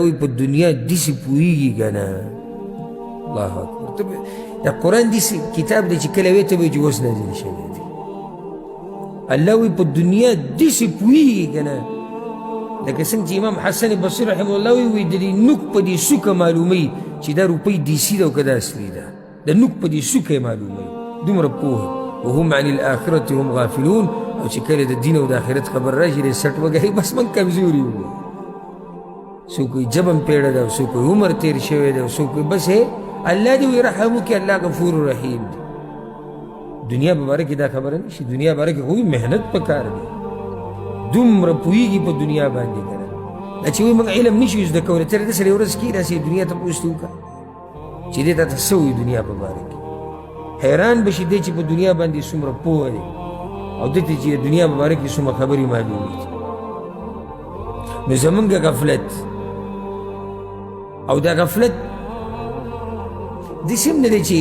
وي په دنیا داسې پوهېږي که نه الله اکبر. دا قرآن داسې کتاب دی چې کله وایې ته به وایې چې اوس نازل شوی دی. الله وایي په دنیا داسې پوهېږي که نه لکه څنګه چې امام حسن بصري رحمه الله وایي د دې نوک په دې سوکه معلوموي چې دا روپۍ دیسي ده او که دا اصلي ده. د نوک په دې سوکه یې معلوموي دومره پوهه. وهم عن الآخرة هم غافلون. او چې کله د دین او د آخرت خبر راشي د سټ وګهي بس من کمزوري وو. څوک وایي جبم پیړه ده او څوک وایي عمر تیر شوی دی او څوک وایي بس الله دې وایي رحم وکړي الله غفور رحیم دی. دنیا په باره کې دا خبره نه شي. دنیا باره کې خو محنت پکار دی. دومره پوهېږي په دنیا باندې که نه دا چې وایي موږ علم نه شو زده کولی ته داسې یوه ورځ کښېناسې دنیا ته پوښتنه وکړه چې دې تا ته څه وایي دنیا په باره کې. حیران به شي دی چې په دنیا باندې څومره پوهه دی او دته چې د دنیا په باره کې څومره خبرې معلومې دي. نو زمونږ غفلت او دا غفلت داسې هم نه دی چې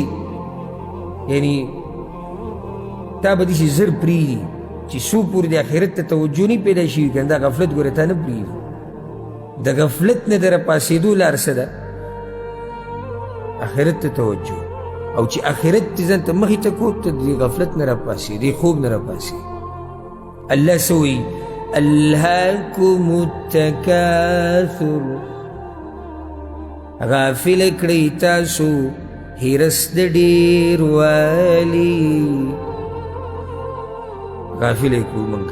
یعنې تا به داسې زر پرېږدي چې څو پورې د آخرت ته توجه نه پیدا شوي که دا غفلت ګوره تا نه پرېږدي. د غفلت نه د راپاڅېدو لار څه ده؟ آخرت ته توجه. او چې آخرت ته ځان ته مخې ته کو ته د غفلت نه راپاسې د خوب نه راپاسې. الله څه وایي؟ الهاکم التکاثر غافله کړئ تاسو هرس د ډېروالي. غافله یې کړو موږ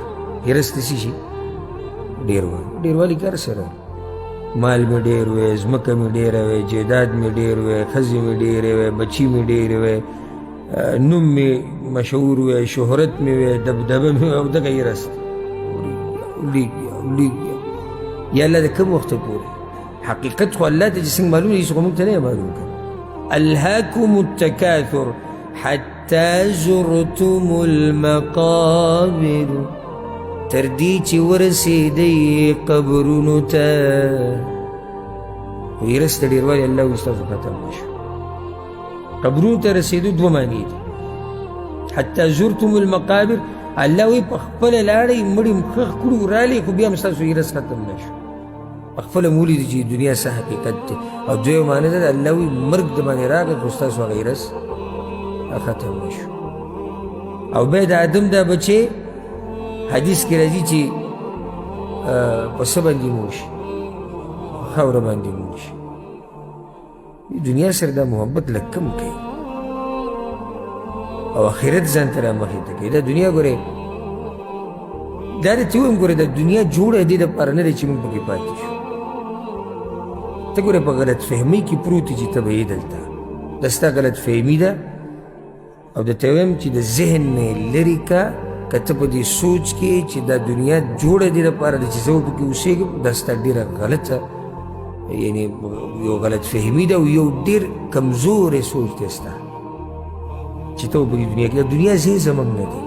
هرس د څه شي؟ ډېروالي. ډېروالي کار سره مال مې ډېر وی ځمکه مې ډېره وی جیداد مې ډېر وی ښځې مې ډېرې وی بچي مې ډېرې وی نوم مې مشهور وی شهرت مې وی دبدبه مې وی او دغه یې رست ولیږي یا الله د کوم وخته پورې حقیقت خو الله ته چې څنګه معلوم دی خو موږ ته نه یې معلوم کړه. الهاکم التکاثر حتی زرتم المقابر تر دې چې ورسېدئ قبرونو ته. ویرس د ډېروالي الله وایي ستاسو ختم نه شو. قبرونو ته رسېدو دوه معنې دي. حتی زرتم المقابر الله وایي په خپله لاړئ مړي ښخ کړو رالئ خو بیا هم ستاسو هیرس ختم نه شو. په خپله مو ولیدو چې دنیا څه حقیقت دی. او دویمه معنی ده الله وایي مرګ د باندې راغی خو ستاسو هغه هیرس ختم نه شو. او بیا د آدم دا بچې حدیث کې راځي چې په څه باندې مړ شي؟ خاوره باندې مړ شي. دنیا سره دا محبت لږ کم کوي او آخرت ځان ته رامخې ته کوي. دا دنیا ګورې دا درته ووایم ګورې دا دنیا جوړه دې دپاره نه دی چې موږ پکې پاتې شو. ته ګورې په غلط فهمۍ کې پروت یې چې ته به یې دلته دا ستا غلط فهمي ده او درته وایم چې د ذهن نه یې لرې که که ته په دې سوچ کې چې دا دنیا جوړه دې دپاره ده چې زه به پکې اوسېږم دا ستا ډېره غلطه یعنې یو غلط فهمي ده او یو ډېر کمزوری سوچ دی ستا چې ته په دې دنیا کې دنیا ځای زموږ نه دی.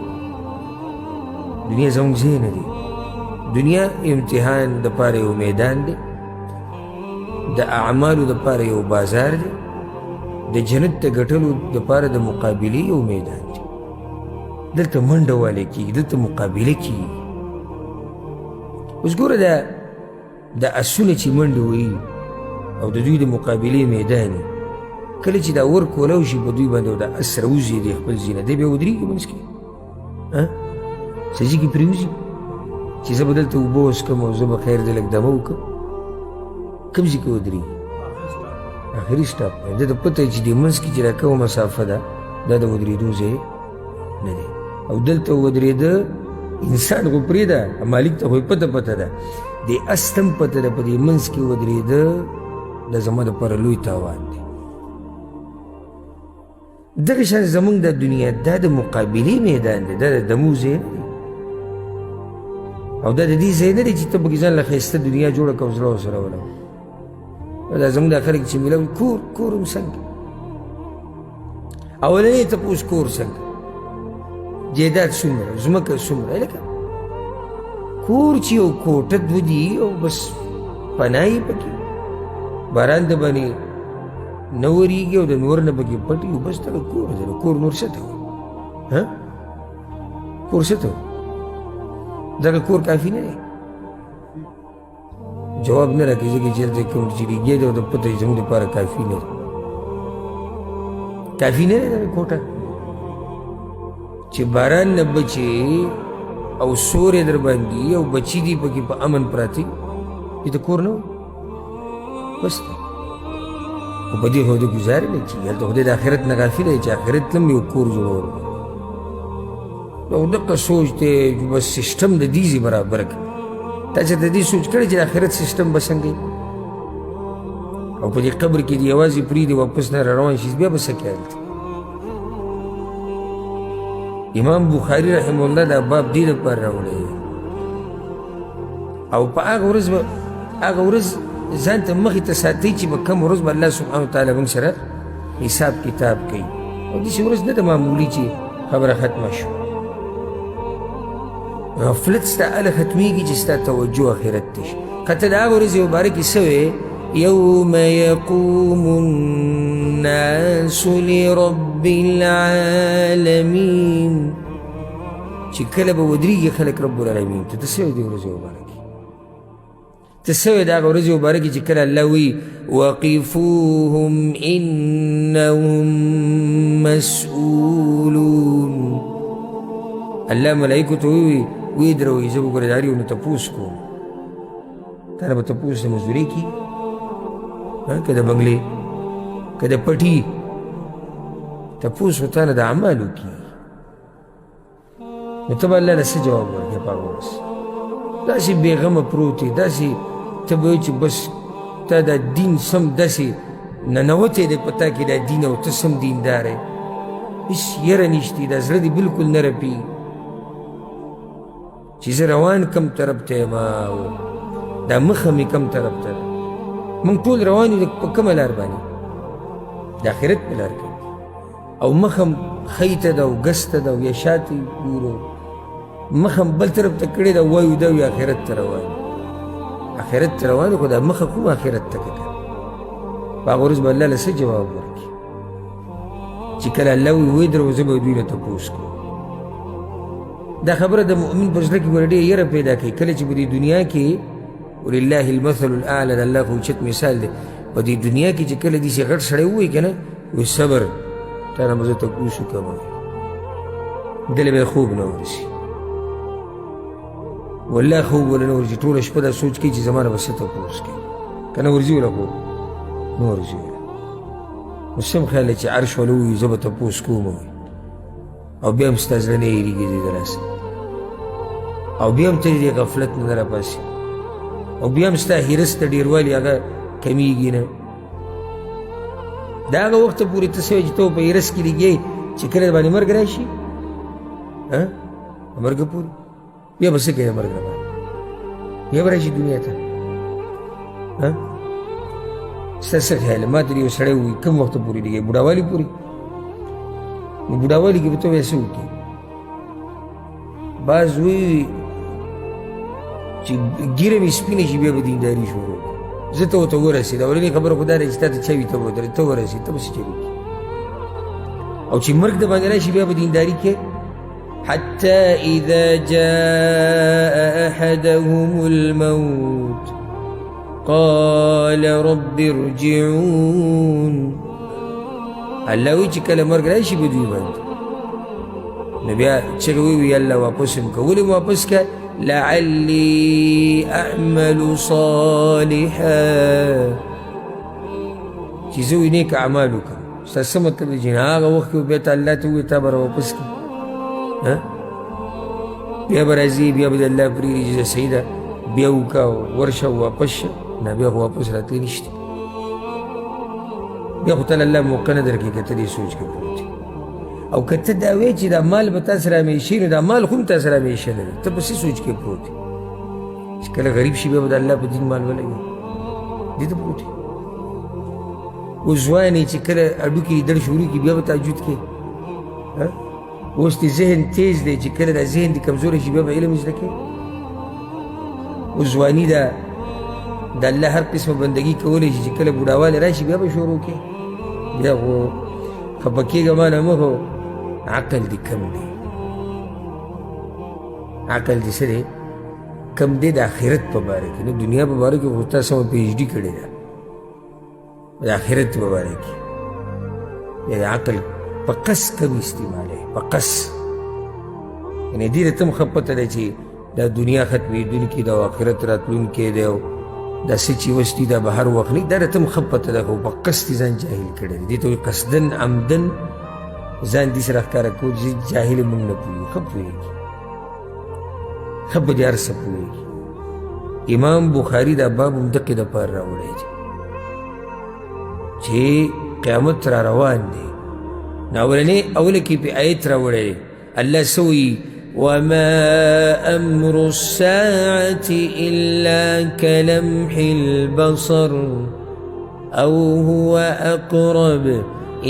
دنیا زموږ ځای نه دی. دنیا امتحان دپاره یو میدان دی. د اعمالو دپاره یو بازار دی. د جنت د ګټلو دپاره د مقابلې یو میدان دی. دلته منډه والی کېږي دلته مقابله کېږي. اوس ګوره دا اسونه چې منډه وهي او د دوی د مقابلې میدان کله چې دا ور کولو شي په دوی باندې او دا اس راوځي د خپل ځینه دی بیا ودرېږي منځ کې څه ځای کې پرېوځي چې زه به دلته اوبه وڅښم او زه به خیر دی لږ دمه وکړم کوم ځای کې ودرېږي؟ آخري سټاپ ده ته پته چې دې منځ کې چې دا کومه مسافه ده دا د ودرېدو ځای نه دی. او دلته ودرېده انسان خو پرېږده مالک ته خو یې پته ده د اس ته هم پته ده په دې منځ کې ودرېده دا زما دپاره لوی تاوان دی. دغه شان زموږ د دنیا دا د مقابلې میدان دی. دا د دمو ځای نه دی او دا د دې ځای نه دی چې ته پکې ځان له ښایسته دنیا جوړه کړه او زړه ورسره ولوه. دا زموږ دا خلک چې میلاوي کور هم څنګه اولنی تپوس کور څنګه جیداد څومره ځمکه څومره لکه کور چې یو کوټه دوه دي او بس پناه یې پکې باران د باندې نه ورېږي او د نور نه پکې پټ وي بس دغه کور دی. کور نور څه ته وایي؟ کور څه ته وایي؟ دغه کور کافي نه دی. جواب نه راکوي ځکه چېرته کوم چې ریګې ده او د پته یې زموږ دپاره کافي نه ده کافي نه ده کوټه چې باران نه بچې او سورې در باندې او بچي دي پکې په امن پراته دي د کور نه وي بس خو په دې خو د ګزارې نه چې هلته خدای د آخرت نه غافل دی چې آخرت ته هم یو کور جوړول او دقه سوچ دی چې بس سیسټم د دې ځای برابر کړه تا چې د دې سوچ کړی چې د آخرت سیسټم به څنګه او په دې قبر کې دې یوازې پرېږدي واپس نه را روان شي بیا به څه کوې هلته امام بخاري رحمه الله دا باب دې دپاره راوړی او په هغه ورځ ځان ته مخې ته ساتئ چې به کوم ورځ به الله سبحانه وتعالی موږ سره حساب کتاب کوي او داسې ورځ نه ده معمولي چې خبره ختمه شو غفلت ستا هله ختمیږي چې ستا توجه آخرت ته شي قطع د هغه ورځې مبارکې څه وې یوم یقوم الناس لرب العالمین چې کله به ودرېږي خلک رب العالمین ته څه وې دې ورځې مبارکې ته څه وې د هغه ورځې مبارکې چې کله الله وایي وقفوهم انهم مسؤولون الله ملایکو ته ووایي ودروئ زه به ګوره د هر یو نه تپوس کوم تا نه به تپوس د مزدورۍ کېږي که د بنګلې که د پټي تپوس خو تا نه د اعمالو کېږي نو ته به الله له څه جواب ورکړې په هغه ورځ داسې بېغمه پروت یې داسې ته به وایې چې بس تا دا دین سم داسې ننوتی دی په تا کې دا دین او ته سم دیندار یې هېڅ یره نشته دا زړه دې بلکل نه رپېږي چې زه روان کم طرف ته یم دا مخه مې کم طرف ته ده موږ ټول روان یو په کومه لار باندې د آخرت په لار کې او مخه م ښی ته ده او ګس ته ده او یا شاته ګورو مخه م بل طرف ته کړې ده وایو ده وي آخرت ته روان آخرت ته روان خو دا مخه کوم آخرت ته که په هغه ورځ به الله له څه جواب ورکړي چې کله الله وایي ودرو زه به دوی نه تپوس کوم دا خبره د مؤمن په زړه کې ګوره ډېره یره پیدا کوي کله چې په دې دنیا کې ولله المثل الاعلى د الله خو اوچت مثال دی په دې دنیا کې چې کله داسې غټ سړی ووایي که نه وایي صبر تا نه به زه تپوس وکړم دله به یې خوب نه ورسي والله خوب وله نه ورځي ټوله شپه دا سوچ کوي چې زما نه به څه تپوس کوي که نه ورځي وله خوب نه ورځي وله نو سم خیال دی چې عرش وله ووایي زه به تپوس کوم او بیا هم ستا زړه نه هېرېږي دې د لاسه او بیا هم ته دې غفلت نه راپاسې او بیا هم ستا حرص ته ډېروالي هغه کمیږي نه د هغه وخته پورې ته څه وایې چې ته په حرص کې لګیې چې کله د باندې مرګ راشي د مرګه پورې بیا به څه کوې د مرګ نه باندې بیا به راشي دنیا ته ستا څه خیال ما ته یو سړی ووایي کوم وخته پورې لګیې بوډاوالي پورې نو بوډاوالي کې به ته وایې څه وکړې بعض وایي چې ګیره مې سپینه شي بیا به دینداري شروع زه ته ورته ورسېد اولنۍ خبره خو دا ده چې تا ته چا وي ته به ودرېد ته ورسېد ته به څه چل وکړي او چې مرګ د باندې راشي بیا به دینداري کې حتى إذا جاء أحدهم الموت قال رب ارجعون الله وایي چې کله مرګ راشي به دوی باندې نو بیا چغې ووایي الله واپس م که ولې واپس که لعلي أعمل صالحا چې زه وي نیک اعمال وکړم ستا څه مطلب دی چې هغه وخت کې بیا ته الله ته ووایي تا به راواپس کړي بیا به راځي بیا به د الله پرېږدي چې صحیح ده بیا وکړه ورشه واپس شه نه بیا خو واپس راتلی نشته بیا خو تل الله موقع نه درکړي که ته دې سوچ کې پروت او که ته دا وایې چې دا مال به تا سره همیشې نو دا مال خو هم تا سره همیشه نه دی ته په څه سوچ کې پروت یې چې کله غریب شي بیا به د الله په دین مال ولګي دې ته پروت یې اوس ځوان یې چې کله هډوکي دړ شروع کړي بیا به تهجد کوې اوس دې ذهن تیز دی چې کله دا ذهن دې کمزوری شي بیا به علم زده کوې اوس ځواني ده د الله هر قسمه بندګي کولی شي چې کله بوډاوالی راشي بیا به شروع کوې بیا خو خفه کېږه ما نه مه خو عقل دې کم دی عقل دې څه دی کم دی د آخرت په باره کې. نو دنیا په باره کې خو تا سمه پی ایچ ډي کړې ده، د آخرت په باره کې یا د عقل په قص کم استعمالی، په قص یعنې دې ته هم ښه پته ده چې دا دنیا ختمېدونکې ده او آخرت راتلونکی دی او دا څه چې اوس دي دا به هر وخت نه وي، دا راته هم ښه پته ده، خو په قصد یې ځان جاهل کړی دی. دې ته وایي قصدن عمدن ځان داسې راښکاره کول چې جاهل یې موږ نه پوهېږو، ښه پوهېږي، ښه په دې هر څه پوهېږي. امام بخاري دا باب هم دقې دپاره راوړی دی چې قیامت را روان دی. نو اولنې اوله کې پې آیت راوړی دی، الله څه وایي وما أمر الساعة إلا كلمح البصر أو هو أقرب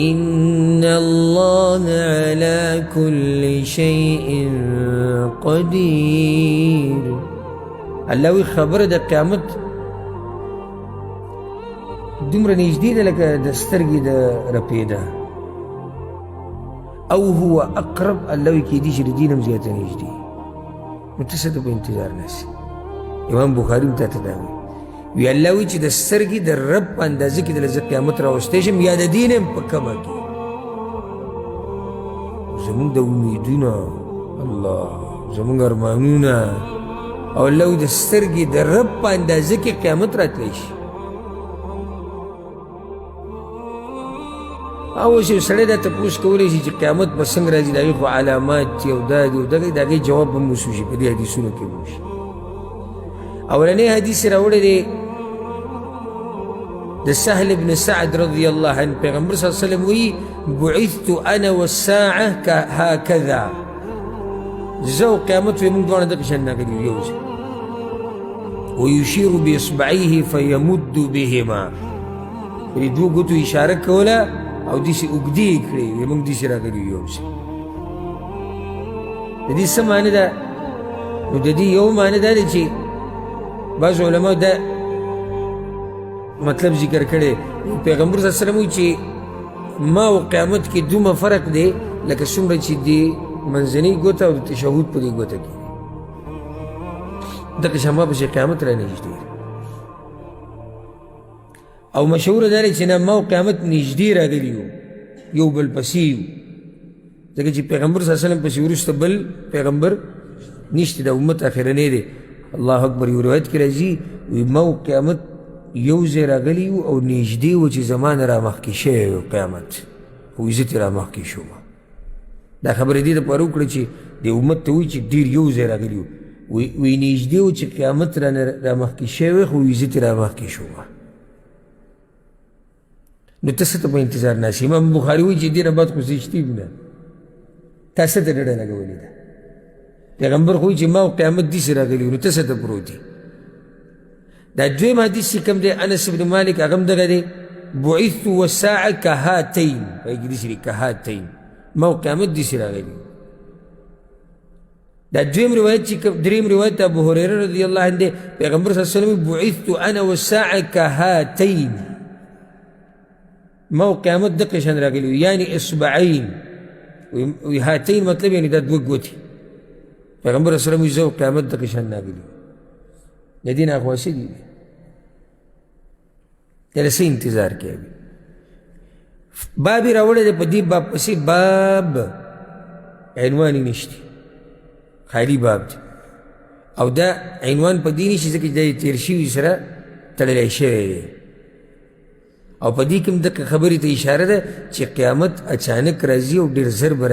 إن الله على كل شيء قدير. الله وی خبره د قیامت دومره نږدې ده لکه د سترګې د رپېده. او هو اقرب، الله وی کېدي چې د دین هم زیاته نږدې. نو ته څه ته په انتظار ناست؟ امام بخاري هم تا ته دا وی الله وی چې د سترګې د رب په اندازه کې دله زه قیامت راوستی شم یا د دین هم په کمه کې. زمونږ د امیدونه الله، زمونږ ارمانونه، او الله وی د سترګې د رب په اندازه کې قیامت راتلی شي. او اوس یو سړی دا تپوس کولی شي چې قیامت به څنګه راځي، د هغې خو علامات دي او دا دي او دغه د هغې جواب به هم وشي په دې حدیثونو کې به وشي. اولنی حدیث یې راوړی دی د سهل بن سعد رضی الله عنه. پیغمبر صلی الله علیه وسلم وایي بعثت انا والساعه هکذا، زه او قیامت وایي موږ دواړه دغه شان راغلي یو ځای. ویشیر باصبعیه فیمد بهما، پرې دوو ګوتو اشاره کوله او داسې اوږدې یې کړې وې، موږ داسې راغلي یو ځای. د دې څه معنی ده؟ نو د دې یو معنی دا دی چې بعض علماء دا مطلب ذکر کړی، پیغمبر صلی الله علیه وسلم وایي چې ما او قیامت کې دومره فرق دی لکه څومره چې د منځنۍ ګوته او د تشهد په دې ګوته کې دغه شان ما پسې قیامت را نږدې. او مشهوره دا دی چې نه ما او قیامت نږدې راغلي یو، یو بل پسې یو، ځکه چې پیغمبر صلی الله علیه وسلم پسې وروسته بل پیغمبر نشته، د امت اخرنی دی. الله اکبر. یو روایت کې راځي وایي ما او قیامت یو ځای راغلي یو او نږدې و چې زما نه را مخکې شوی و قیامت، خو زه ترې را مخکې شوم. دا خبرې دې دپاره وکړه چې د امت ته وایي چې ډېر یو ځای راغلي وو، وایي نږدې و چې قیامت رانه را مخکې شوی خو زه ترې را مخکې شوم. نو ته څه ته په انتظار ناست؟ امام بخاري وایي چې دې نه بعد خو زیشتي نه، تا څه ته ډډه لګولې ده؟ پیغمبر خو وایي چې ما او قیامت داسې راغلي نو ته څه ته پروت یې؟ دا دویم حدیث چې کوم دی انس بن مالک، هغه هم دغه دی بعثت والساعه کهاتین، وایي کې داسې دی کهاتین، ما او قیامت داسې راغلي. دا دویم روایت چې دریم روایت ابو هریره رضی الله عنه دی، پیغمبر صلی الله علیه وسلم بعثت انا والساعه کهاتین، ما او قیامت دقه شان راغلي یعنی اصبعین. وی هاتین مطلب یعنی دا دوه ګوتې. پیغمبر صلی الله علیه وسلم وی زه او قیامت دقه شان راغلي. د دې نه اخوا څه دي؟ یاره څه انتظار کوي؟ باب یې راوړی دی، په دې باب پسې باب عنوان یې نشته، خالي باب دی. او دا عنوان په دې نشي ځکه چې دا یې تېر شوي سره تړلی شوی دی. او په دې کې هم دغه خبرې ته اشاره ده چې قیامت اچانک راځي او ډېر زر به